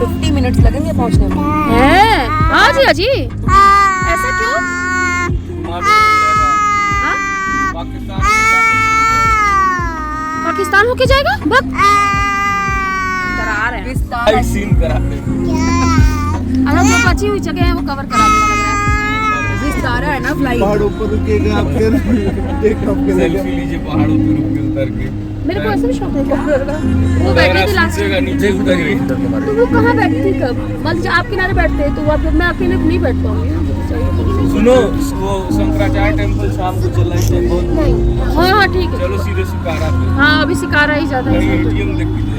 50 minutes लगेंगे पहुंचने में। है हाँ जी अजी, ऐसा क्यों? हाँ? पाकिस्तान होके जाएगा? बक डरा रहे हैं। सीन कराते अब हम लोग अच्छी हुई जगह है वो कवर करा देना लग रहा है। विस्तारा है ना फ्लाइट। पहाड़ों पर रुकेगा आप फिर एक टॉप के सेल्फी लीजिए पहाड़ों पे रुक के उतर के। मेरे को ऐसे भी शौक है। वो बैठी थी लास्ट जगह नीचे उतर गई। तो वो कहाँ बैठी थी कब? मतलब आप किनारे बैठते हैं तो अब मैं अकेले नहीं बैठ पाऊंगी। सुनो वो शंकराचार्य टेम्पल शाम को चल रहे थे बहुत। हाँ हाँ ठीक है। चलो सीधे शिकारा पे। हाँ अभी शिकारा ही ज्यादा है। एटीएम देख लीजिए।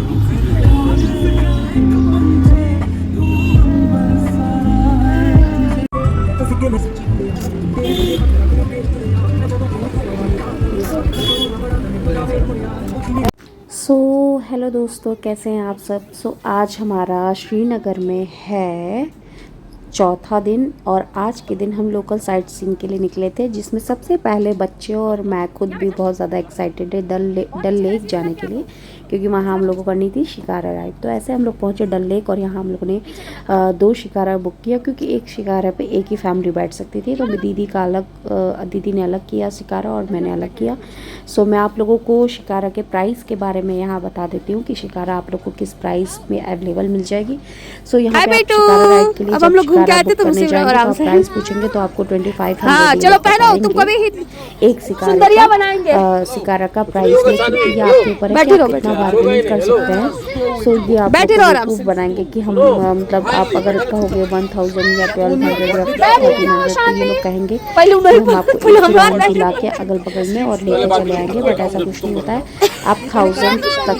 सो हेलो दोस्तों, कैसे हैं आप सब। आज हमारा श्रीनगर में है चौथा दिन और आज के दिन हम लोकल साइट सीइंग के लिए निकले थे, जिसमें सबसे पहले बच्चे और मैं खुद भी बहुत ज़्यादा एक्साइटेड है डल लेक जाने के लिए, क्योंकि वहाँ हम लोगों को करनी थी शिकारा राइड। तो ऐसे हम लोग पहुँचे डल लेक और यहाँ हम लोगों ने 2 शिकारा बुक किया, क्योंकि एक शिकारा पे एक ही फैमिली बैठ सकती थी। तो दीदी ने अलग किया शिकारा और मैंने अलग किया। सो मैं आप लोगों को शिकारा के प्राइस के बारे में यहाँ बता देती हूँ कि शिकारा आप लोग को किस प्राइस में अवेलेबल मिल जाएगी। सो यहाँ पे शिकारा राइड के लिए अब हम लोग घूम के आते तो मुझे आराम से प्राइस पूछेंगे तो आपको 2500। हाँ चलो पहनो, तुमको भी एक सुंदरिया बनाएंगे। शिकारा का प्राइस है, क्योंकि ये आपके ऊपर है कि आप कितना बार्गेनिंग कर सकते हैं। सो ये आप प्रूफ बनाएंगे कि हम मतलब आप अगर कहोगे 1000 या 1200 या 1300 तो ये लोग कहेंगे हम आपको ला के अगल बगल में और लेके चले आएंगे। बट ऐसा कुछ नहीं होता है, आप 1000 तक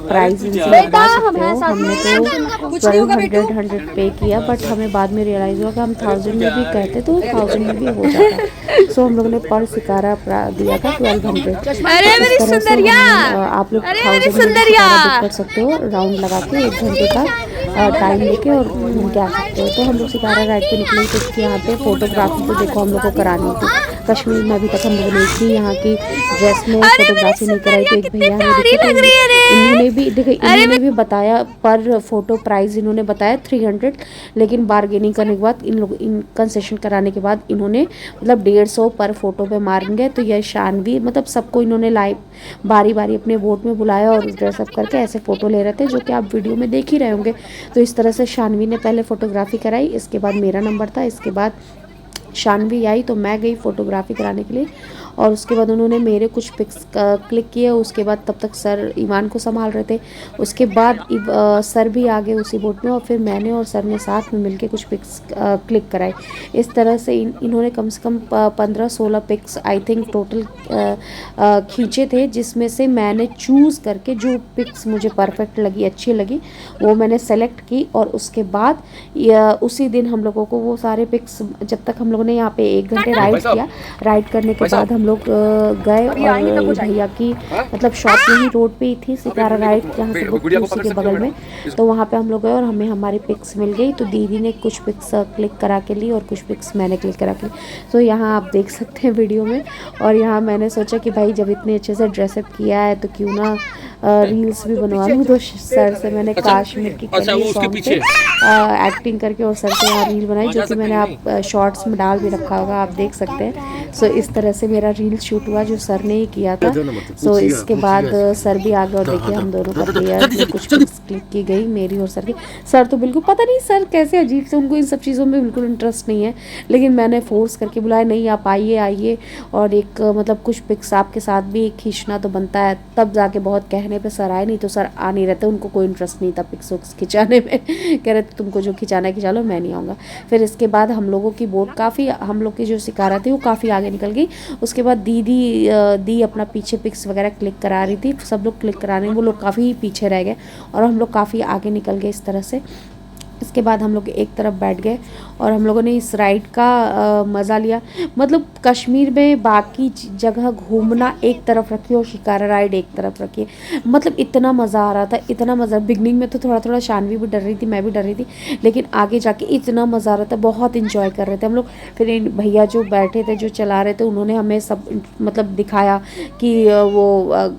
प्राइस इनसे लगा सकते हो। हमने तो 1200 पे किया, बट हमें बाद में रियलाइज हुआ कि हम 1000 में भी कहते तो 1000 में भी हो जाता है। सो हम लोगों ने पर शिकारा दिया था 1200। अरे मेरी सुंदरिया, आप लोग 1000 बुक कर सकते हो राउंड लगा के 1 घंटे का टाइम लेके और घूम के आ सकते हो। तो हम लोग शिकारा राइड पे निकले, तो यहाँ पे फोटोग्राफी तो देखो हम लोग को करानी थी। कश्मीर में अभी तक हम लोगों ने थी यहाँ की ड्रेस में फोटोग्राफी नहीं कराई। तो एक भैया इन्होंने भी बताया पर फोटो प्राइस इन्होंने बताया 300, लेकिन बार्गेनिंग करने के बाद इन कंसेशन कराने के बाद इन्होंने मतलब 150 पर फोटो पे मारेंगे। तो यह शानवी मतलब सबको इन्होंने लाइव बारी बारी अपने बोट में बुलाया और ड्रेसअप करके ऐसे फ़ोटो ले रहे थे, जो कि आप वीडियो में देख ही रहे होंगे। तो इस तरह से शानवी ने पहले फ़ोटोग्राफी कराई, इसके बाद मेरा नंबर था, इसके बाद शानवी आई तो मैं गई फ़ोटोग्राफी कराने के लिए और उसके बाद उन्होंने मेरे कुछ पिक्स क्लिक किए। उसके बाद तब तक सर ईमान को संभाल रहे थे। उसके बाद सर भी आ गए उसी बोट में और फिर मैंने और सर ने साथ में मिलके कुछ पिक्स क्लिक कराई। इस तरह से इन्होंने कम से कम 15-16 पिक्स आई थिंक टोटल खींचे थे, जिसमें से मैंने चूज़ करके जो पिक्स मुझे परफेक्ट लगी, अच्छी लगी, वो मैंने सेलेक्ट की। और उसके बाद उसी दिन हम लोगों को वो सारे पिक्स, जब तक हम लोगों ने यहाँ पे 1 घंटे राइड किया, राइड करने के बाद हम लोग गए और भैया की मतलब शॉप यही रोड पे ही थी शिकारा राइड, जहाँ से बुक थी उसी के बगल में। तो वहाँ पे हम लोग गए और हमें हमारी पिक्स मिल गई। तो दीदी ने कुछ पिक्स क्लिक करा के ली और कुछ पिक्स मैंने क्लिक करा के ली। तो यहाँ आप देख सकते हैं वीडियो में। और यहाँ मैंने सोचा कि भाई जब इतने अच्छे से ड्रेसअप किया है तो क्यों ना रील्स भी बनवा लूँ। तो सर से मैंने कश्मीर की सॉन्ग पे एक्टिंग करके और सर से यहाँ रील बनाई, जो कि मैंने आप शॉर्ट्स में डाल भी रखा होगा, आप देख सकते हैं। सो इस तरह से मेरा रील शूट हुआ जो सर ने ही किया था। सो इसके बाद सर भी आ गए और देखिए हम दोनों का प्लेयर कुछ क्लिक की गई मेरी और सर की। सर तो बिल्कुल पता नहीं सर कैसे अजीब से, उनको इन सब चीज़ों में बिल्कुल इंटरेस्ट नहीं है, लेकिन मैंने फोर्स करके बुलाया, नहीं आप आइए और एक मतलब कुछ पिक्स आपके साथ भी खींचना तो बनता है। तब जाके बहुत कहने पे सर आए, नहीं तो सर आ नहीं रहते, उनको कोई इंटरेस्ट नहीं था पिक्स खिंचाने में। कह रहे थे तुमको जो खिंचाना है खिंचा लो, मैं नहीं आऊँगा। फिर इसके बाद हम लोगों की बोट काफ़ी, हम लोग की जो शिकारा थी वो काफ़ी आगे निकल गई। उसके बाद दी अपना पीछे पिक्स वगैरह क्लिक करा रही थी, सब लोग क्लिक करा रहे हैं, वो लोग काफ़ी पीछे रह गए और हम लोग काफ़ी आगे निकल गए इस तरह से। इसके बाद हम लोग एक तरफ बैठ गए और हम लोगों ने इस राइड का मज़ा लिया। मतलब कश्मीर में बाकी जगह घूमना एक तरफ रखिए और शिकारा राइड एक तरफ रखिए, मतलब इतना मज़ा आ रहा था, इतना मज़ा। बिगनिंग में तो थोड़ा शानवी भी डर रही थी, मैं भी डर रही थी, लेकिन आगे जाके इतना मज़ा आ रहा था, बहुत इंजॉय कर रहे थे हम लोग। फिर भैया जो बैठे थे, जो चला रहे थे, उन्होंने हमें सब मतलब दिखाया कि वो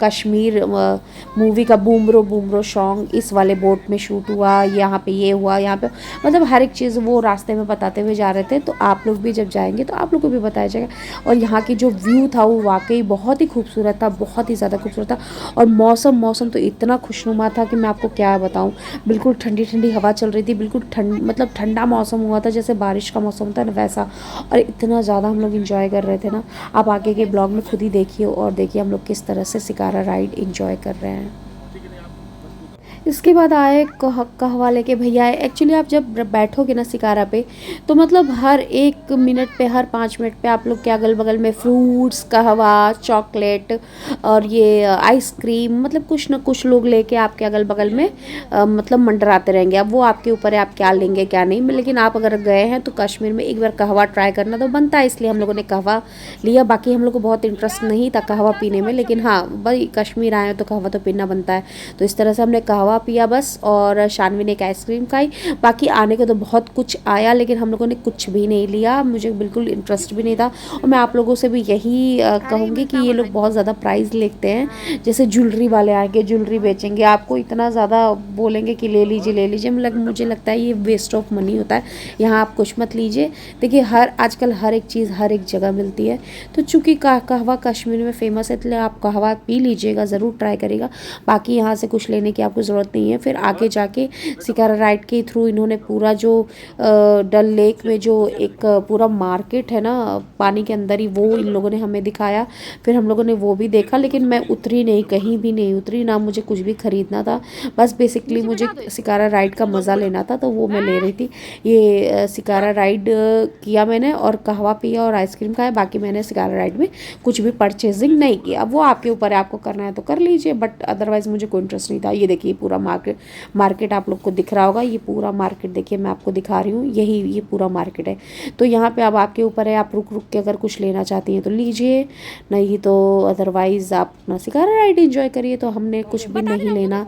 कश्मीर मूवी का बूमरो बूमरो सॉन्ग इस वाले बोट में शूट हुआ, यहाँ पे ये हुआ, यहाँ पे मतलब हर एक चीज़ वो रास्ते में बताते हुए जा रहे थे। तो आप लोग भी जब जाएंगे तो आप लोग को भी बताया जाएगा। और यहाँ की जो व्यू था वो वाकई बहुत ही खूबसूरत था, बहुत ही ज़्यादा खूबसूरत था। और मौसम तो इतना खुशनुमा था कि मैं आपको क्या बताऊँ। बिल्कुल ठंडी ठंडी हवा चल रही थी, बिल्कुल मतलब ठंडा मौसम हुआ था, जैसे बारिश का मौसम था ना वैसा। और इतना ज़्यादा हम लोग इंजॉय कर रहे थे ना। आप आगे के ब्लॉग में खुद ही देखिए और देखिए हम लोग किस तरह से शिकारा राइड इंजॉय कर रहे हैं। इसके बाद आए कहवा लेके भैया आए। एक्चुअली आप जब बैठोगे ना शिकारा पे तो मतलब हर 1 मिनट पे, हर 5 मिनट पे आप लोग के अगल बगल में फ्रूट्स, कहवा, चॉकलेट और ये आइसक्रीम, मतलब कुछ ना कुछ लोग लेके आपके अगल बगल में मतलब मंडराते रहेंगे। अब वो आपके ऊपर है आप क्या लेंगे क्या नहीं। लेकिन आप अगर गए हैं तो कश्मीर में एक बार कहवा ट्राई करना तो बनता है, इसलिए हम लोगों ने कहवा लिया। बाकी हम लोग को बहुत इंटरेस्ट नहीं था कहवा पीने में, लेकिन हाँ भाई कश्मीर आए तो कहवा तो पीना बनता है। तो इस तरह से हमने कहवा पिया बस। और शानवी ने एक आइसक्रीम खाई। बाकी आने को तो बहुत कुछ आया लेकिन हम लोगों ने कुछ भी नहीं लिया, मुझे बिल्कुल इंटरेस्ट भी नहीं था। और मैं आप लोगों से भी यही कहूँगी कि ये लोग बहुत ज़्यादा प्राइस लेते हैं। जैसे ज्वेलरी वाले आएंगे, ज्वेलरी बेचेंगे, आपको इतना ज़्यादा बोलेंगे कि ले लीजिए। मुझे लगता है ये वेस्ट ऑफ मनी होता है। यहाँ आप कुछ मत लीजिए। देखिए आजकल हर एक चीज़ हर एक जगह मिलती है। तो चूँकि कहवा कश्मीर में फ़ेमस है इसलिए आप कहवा पी लीजिएगा, ज़रूर ट्राई करिएगा। बाकी यहाँ से कुछ लेने की आपको ज़रूरत नहीं है। फिर आगे जाके शिकारा राइड के थ्रू इन्होंने पूरा जो डल लेक में जो एक पूरा मार्केट है ना पानी के अंदर ही, वो इन लोगों ने हमें दिखाया। फिर हम लोगों ने वो भी देखा, लेकिन मैं उतरी नहीं, कहीं भी नहीं उतरी ना, मुझे कुछ भी ख़रीदना था। बस बेसिकली मुझे शिकारा राइड का मज़ा लेना था तो वो मैं ले रही थी। ये शिकारा राइड किया मैंने और कहवा पिया और आइसक्रीम खाया। बाकी मैंने शिकारा राइड में कुछ भी परचेजिंग नहीं किया। अब वो आपके ऊपर है, आपको करना है तो कर लीजिए, बट अदरवाइज़ मुझे कोई इंटरेस्ट नहीं था। ये देखिए पूरा मार्केट आप लोग को दिख रहा होगा। ये पूरा मार्केट देखिए मैं आपको दिखा रही हूँ, ये पूरा मार्केट है। तो यहाँ पे अब आपके ऊपर है, आप रुक के अगर कुछ लेना चाहती हैं तो लीजिए, नहीं तो अदरवाइज़ आप अपना शिकारा राइड एंजॉय करिए। तो हमने कुछ भी नहीं लेना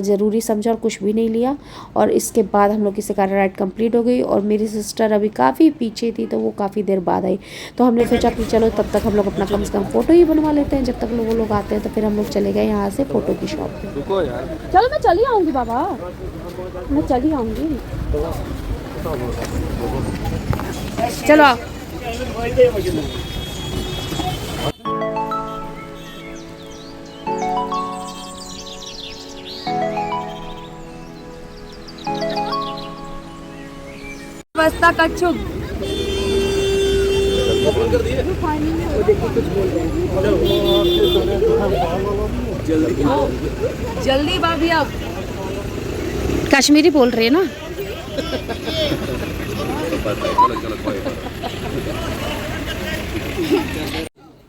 ज़रूरी समझा और कुछ भी नहीं लिया। और इसके बाद हम लोग की शिकारा राइड कंप्लीट हो गई। और मेरी सिस्टर अभी काफ़ी पीछे थी तो वो काफ़ी देर बाद आई। तो हमने सोचा कि चलो तब तक हम लोग अपना कम से कम फ़ोटो ही बनवा लेते हैं, जब तक वो लोग आते हैं। तो फिर हम लोग चले गए यहाँ से फ़ोटो की शॉप पे। रुको यार, चलो मैं चली आऊँगी बाबा, मैं चली आऊँगी। चलो आओ। बस्ता कच्छु जल्दी भाभी, अब कश्मीरी बोल रही है ना।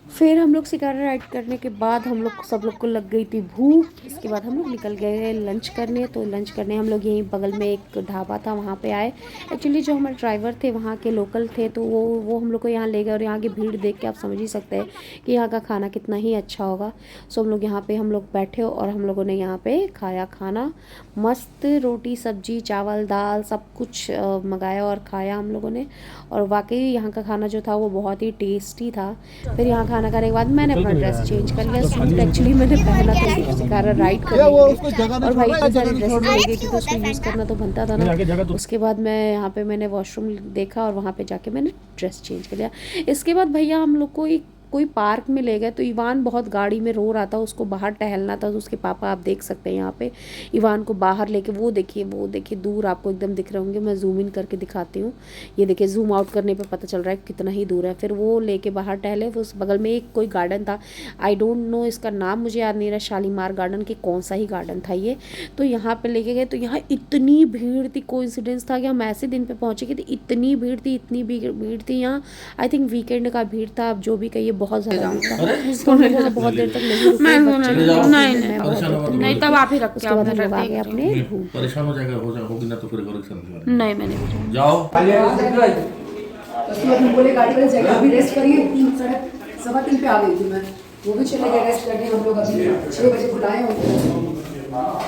फिर हम लोग शिकारा राइड करने के बाद हम लोग सब लोग को लग गई थी भूख। इसके बाद हम लोग निकल गए लंच करने। तो लंच करने हम लोग यहीं बगल में एक ढाबा था वहाँ पे आए। एक्चुअली जो हमारे ड्राइवर थे वहाँ के लोकल थे तो वो हम लोग को यहाँ ले गए। और यहाँ की भीड़ देख के आप समझ ही सकते हैं कि यहाँ का खाना कितना ही अच्छा होगा। सो हम लोग यहाँ पे हम लोग बैठे और हम लोगों ने यहाँ पे खाया खाना। मस्त रोटी सब्जी चावल दाल सब कुछ मंगाया और खाया हम लोगों ने। और वाकई यहाँ का खाना जो था वो बहुत ही टेस्टी था। फिर यहाँ खाना खाने के बाद मैंने अपना ड्रेस चेंज कर लिया। सूट एक्चुअली मैंने पहना था शिकारा राइड करने और भाई इतने सारे ड्रेसेस लगे कि तो उसको यूज़ करना तो बनता था ना। उसके बाद मैं यहाँ पे मैंने वॉशरूम देखा और वहाँ पे जाके मैंने ड्रेस चेंज कर लिया। इसके बाद भैया हम लोग को कोई पार्क में ले गए। तो इवान बहुत गाड़ी में रो रहा था, उसको बाहर टहलना था। तो उसके पापा आप देख सकते हैं यहाँ पे इवान को बाहर लेके, वो देखिए दूर आपको एकदम दिख रहे होंगे। मैं जूम इन करके दिखाती हूँ। ये देखिए जूम आउट करने पे पता चल रहा है कितना ही दूर है। फिर वो लेके बाहर टहले। उस बगल में एक कोई गार्डन था, आई डोंट नो इसका नाम मुझे याद नहीं रहा, शालीमार गार्डन के कौन सा ही गार्डन था ये। तो यहाँ पर लेके गए तो यहाँ इतनी भीड़ थी। कोइंसिडेंस था कि हम ऐसे दिन पर पहुँचे कि इतनी भीड़ थी यहाँ। आई थिंक वीकेंड का भीड़ था, आप जो भी कहिए बहुत ज़्यादा भीड़ था। तो हम बहुत देर तक नहीं रुके। नहीं तब आप ही रख के उसके बाद हम लोग आ गए अपने रूम। परेशान हो जाएगा, होगी ना तो फिर नहीं मैंने जाओ। उसके बाद हम बोले गाड़ी वाले जगह अभी रेस्ट करिए। 3:15 पे आ गई थी मैं, वो भी चले गए रेस्ट करने। हम लोग अभी 6 बजे बुलाए होते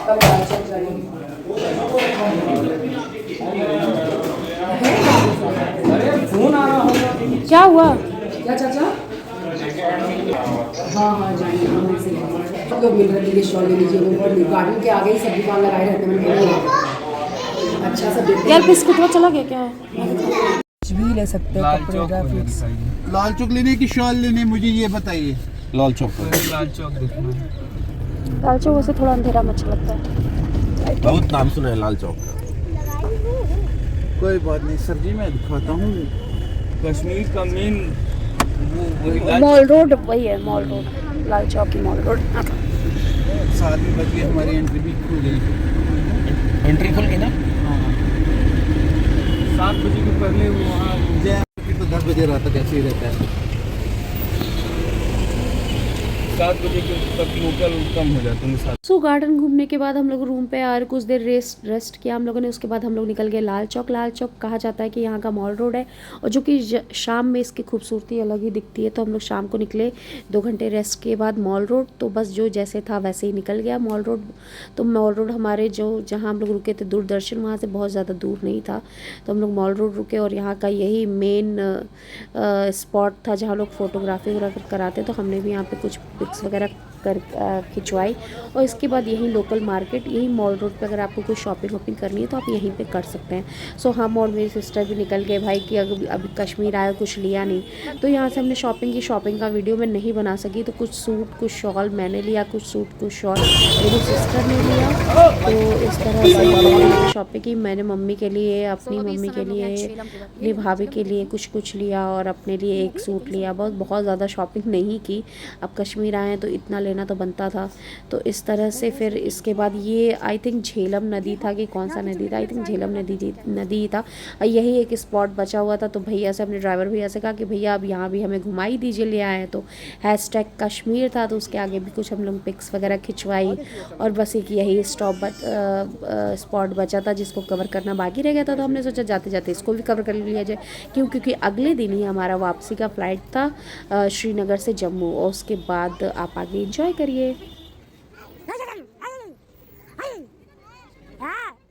तब चल जाएंगे। क्या हुआ? क्या चाचा? हाँ जाएंगे हम ऐसे सब लोग मिल रहे थे स्टॉल ले लीजिए वो और गार्डन के आगे ही सब दुकान लगाए रहते हैं मैंने अच्छा सा देखते यार बिस्कुट वो चला गया क्या है? कुछ भी ले सकते हैं कपड़े ड्राई फ्रूट्स लाल चौक लेने की शॉल लेने मुझे ये बताइए। लाल चौक लाल चौक देखना है। लाल चौक से थोड़ा अंधेरा में अच्छा लगता है। बहुत नाम सुना है लाल चौक का। कोई बात नहीं सर जी मैं दिखाता हूँ। कश्मीर का मेन वही मॉल रोड वही है, मॉल रोड, लाल चौक की मॉल रोड। 7 बजे हमारी एंट्री भी खुल गई। एंट्री खुल गई ना? 7 बजे के पहले वो वहाँ जय तो 10 बजे रात तक ऐसे ही रहता है। 7 बजे के तक लोकल कम हो जाते हैं। सो गार्डन घूमने के बाद हम लोग रूम पे आए, कुछ देर रेस्ट किया हम लोगों ने। उसके बाद हम लोग निकल गए लाल चौक। लाल चौक कहा जाता है कि यहाँ का मॉल रोड है और जो कि शाम में इसकी खूबसूरती अलग ही दिखती है। तो हम लोग शाम को निकले 2 घंटे रेस्ट के बाद मॉल रोड। तो बस जो जैसे था वैसे ही निकल गया मॉल रोड। तो मॉल रोड हमारे जो जहाँ हम लोग रुके थे दूरदर्शन, वहाँ से बहुत ज़्यादा दूर नहीं था। तो हम लोग मॉल रोड रुके और यहाँ का यही मेन स्पॉट था जहाँ लोग फोटोग्राफी वगैरह कराते। तो हमने भी यहाँ पे कुछ पिक्स वगैरह कर खिंचवाई। और इसके बाद यही लोकल मार्केट, यही मॉल रोड पे अगर आपको कोई शॉपिंग वॉपिंग करनी है तो आप यहीं पे कर सकते हैं। सो हम और मेरी सिस्टर भी निकल गए भाई कि अभी कश्मीर आया कुछ लिया नहीं। तो यहाँ से हमने शॉपिंग का वीडियो मैं नहीं बना सकी। तो कुछ सूट कुछ शॉल मैंने लिया, कुछ सूट कुछ शॉल मेरी सिस्टर ने लिया। तो इस तरह से शॉपिंग की मैंने मम्मी के लिए, अपनी मम्मी के लिए, अपनी भाभी के लिए कुछ लिया और अपने लिए एक सूट लिया। बहुत ज़्यादा शॉपिंग नहीं की। अब कश्मीर आए हैं तो इतना लेना तो बनता था। तो इस तरह से फिर इसके बाद ये आई थिंक झेलम नदी था कि कौन सा नदी था, आई थिंक झेलम नदी था। यही एक स्पॉट बचा हुआ था। तो भैया से, अपने ड्राइवर भैया से कहा कि भैया अब यहाँ भी हमें घुमा ही दीजिए, ले आए। तो हैशटैग कश्मीर था तो उसके आगे भी कुछ हम लोग पिक्स वगैरह खिंचवाई। और बस एक यही स्पॉट बचा था जिसको कवर करना बाकी रह गया था। तो हमने सोचा जाते जाते इसको भी कवर कर लिया जाए, क्योंकि अगले दिन ही हमारा वापसी का फ़्लाइट था श्रीनगर से जम्मू। और उसके बाद आप आगे इंजॉय करिए।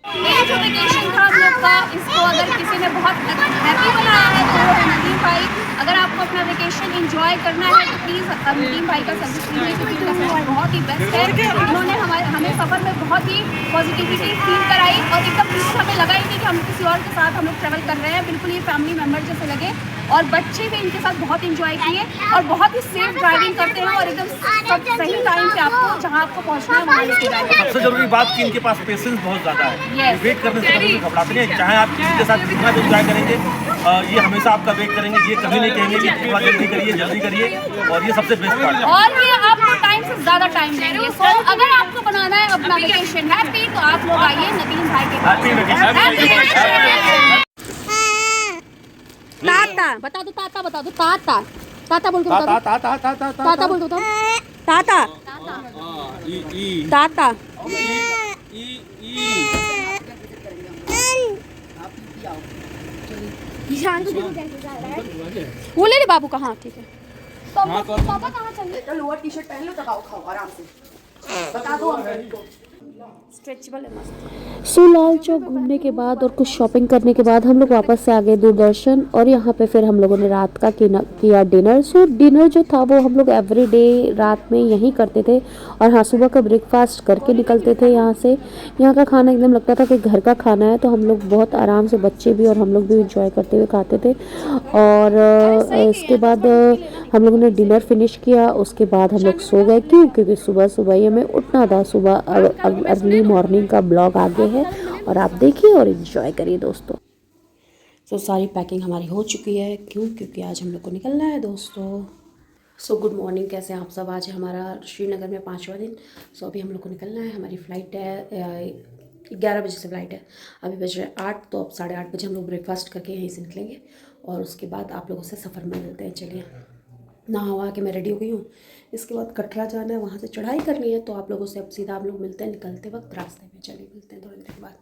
ये जो वेकेशन था हम लोग का, इसको अगर किसी ने बहुत हैप्पी बनाया है तो वो है नदीम भाई। अगर आपको अपना वेकेशन एंजॉय करना है तो प्लीज़ नदीम भाई का सजेस्ट कीजिए, क्योंकि उनका सजेस्ट बहुत ही बेस्ट है। उन्होंने हमें सफ़र में बहुत ही पॉजिटिविटी फील कराई और एकदम बिल्कुल हमें लगा ही नहीं कि हम किसी और के साथ हम लोग ट्रैवल कर रहे हैं। बिल्कुल ये फैमिली मेम्बर जैसे लगे और बच्चे भी इनके साथ बहुत इंजॉय किए और बहुत ही सेफ ड्राइविंग करते हैं और एकदम सब सही टाइम पे आपको जहाँ आपको पहुँचना है वहाँ लेके जाएंगे। सबसे जरूरी बात कि इनके पास पेशेंस बहुत ज़्यादा है। Yes. वेट करने से कभी घबराते नहीं। चाहे आप किसी के साथ कितना भी एंजॉय करेंगे, ये हमेशा आपका वेट करेंगे। ये कभी नहीं कहेंगे कि थोड़ा जल्दी करिए। और ये सबसे बेस्ट पार्ट है। और ये आपको टाइम से ज़्यादा टाइम देंगे। सो अगर आपको बनाना है अपना वेकेशन हैप्पी तो आप लोग आइए नदीम भाई के पास। ताता बता दो, ताता बता दो, ताता ताता बोल के बता दो, ताता बोल दो, ताता ताता वो ले ले बाबू का। हाँ ठीक है। पापा कहाँ चाहिए? लोअर टी शर्ट पहन लो, दबाओ खाओ आराम से, बता दो हमको। स्ट्रेचेबल है मस्त। सो लाल चौक घूमने के बाद और कुछ शॉपिंग करने के बाद हम लोग वापस से आ गए दूरदर्शन। और यहाँ पे फिर हम लोगों ने रात का किया डिनर। सो डिनर जो था वो हम लोग एवरीडे रात में यहीं करते थे। और हाँ, सुबह का ब्रेकफास्ट करके निकलते थे यहाँ से। यहाँ का खाना एकदम लगता था कि घर का खाना है। तो हम लोग बहुत आराम से, बच्चे भी और हम लोग भी इंजॉय करते हुए खाते थे। और इसके बाद हम लोगों ने डिनर फिनिश किया। उसके बाद हम लोग सो गए, क्योंकि सुबह ही हमें उठना था। सुबह अर्ली मॉर्निंग का ब्लॉग आगे है और आप देखिए और एंजॉय करिए दोस्तों। सो सारी पैकिंग हमारी हो चुकी है। क्योंकि आज हम लोग को निकलना है दोस्तों। सो गुड मॉर्निंग, कैसे हैं आप सब। आज हमारा श्रीनगर में 5वां दिन। सो अभी हम लोग को निकलना है। हमारी फ़्लाइट है 11 बजे से फ़्लाइट है। अभी बज रहे 8, तो अब 8:30 बजे हम लोग ब्रेकफास्ट करके यहीं से निकलेंगे। और उसके बाद आप लोगों से सफ़र में मिलते हैं। चलिए, नहा के मैं रेडी हो गई हूँ। इसके बाद कटरा जाना है, वहाँ से चढ़ाई करनी है। तो आप लोगों से अब सीधा आप लोग मिलते हैं निकलते वक्त रास्ते में। चलिए मिलते हैं थोड़ी देर बाद।